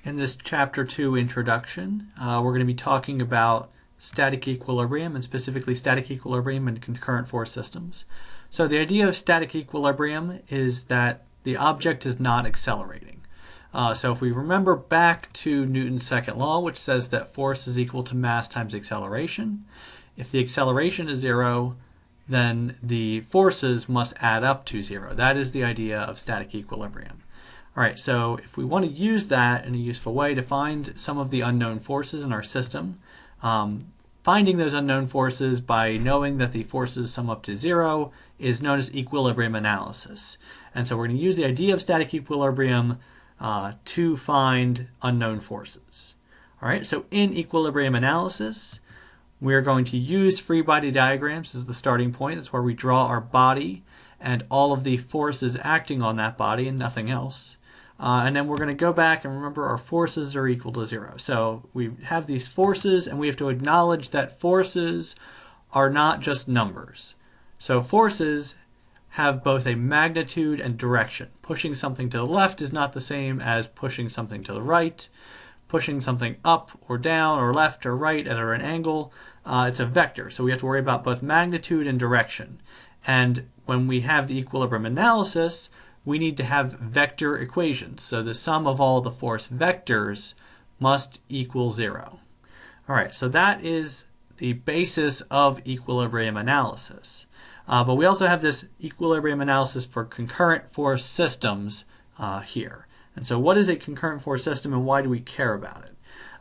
In this Chapter 2 introduction, we're going to be talking about static equilibrium, and specifically static equilibrium in concurrent force systems. So the idea of static equilibrium is that the object is not accelerating. So if we remember back to Newton's second law, which says that force is equal to mass times acceleration, if the acceleration is 0, then the forces must add up to 0. That is the idea of static equilibrium. All right, so if we want to use that in a useful way to find some of the unknown forces in our system, finding those unknown forces by knowing that the forces sum up to 0 is known as equilibrium analysis. And so we're going to use the idea of static equilibrium to find unknown forces. All right, so in equilibrium analysis, we're going to use free body diagrams as the starting point. That's where we draw our body and all of the forces acting on that body and nothing else. And then we're going to go back and remember our forces are equal to 0. So we have these forces and we have to acknowledge that forces are not just numbers. So forces have both a magnitude and direction. Pushing something to the left is not the same as pushing something to the right. Pushing something up or down or left or right at an angle, it's a vector. So we have to worry about both magnitude and direction. And when we have the equilibrium analysis, we need to have vector equations. So the sum of all the force vectors must equal 0. All right, so that is the basis of equilibrium analysis. But we also have this equilibrium analysis for concurrent force systems here. And so what is a concurrent force system and why do we care about it?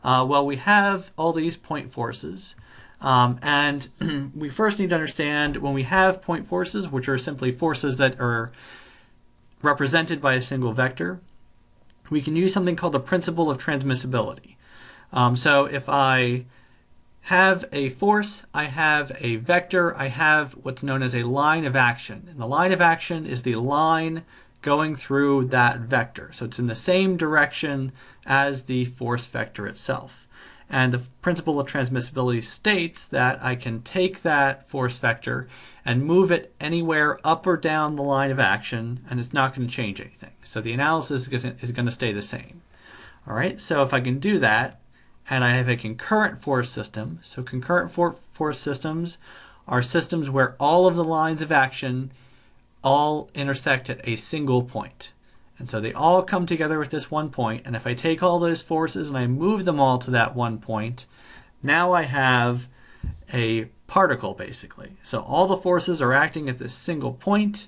Well, we have all these point forces. And we first need to understand when we have point forces, which are simply forces that are represented by a single vector, we can use something called the principle of transmissibility. So if I have a force, I have a vector, I have what's known as a line of action. And the line of action is the line going through that vector. So it's in the same direction as the force vector itself. And the principle of transmissibility states that I can take that force vector and move it anywhere up or down the line of action, and it's not going to change anything. So the analysis is going to stay the same. All right, so if I can do that, and I have a concurrent force system, so concurrent force systems are systems where all of the lines of action all intersect at a single point. And so they all come together with this one point, and if I take all those forces and I move them all to that one point, now I have a particle basically. So all the forces are acting at this single point,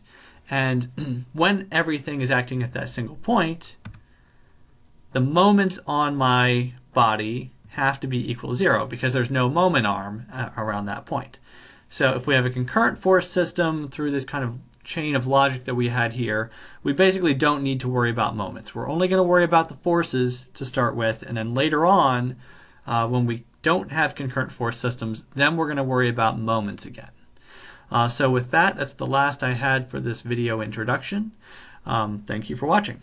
and when everything is acting at that single point, the moments on my body have to be equal to 0 because there's no moment arm around that point. So if we have a concurrent force system through this kind of chain of logic that we had here, we basically don't need to worry about moments. We're only going to worry about the forces to start with, and then later on, when we don't have concurrent force systems, then we're going to worry about moments again. So with that, that's the last I had for this video introduction. Thank you for watching.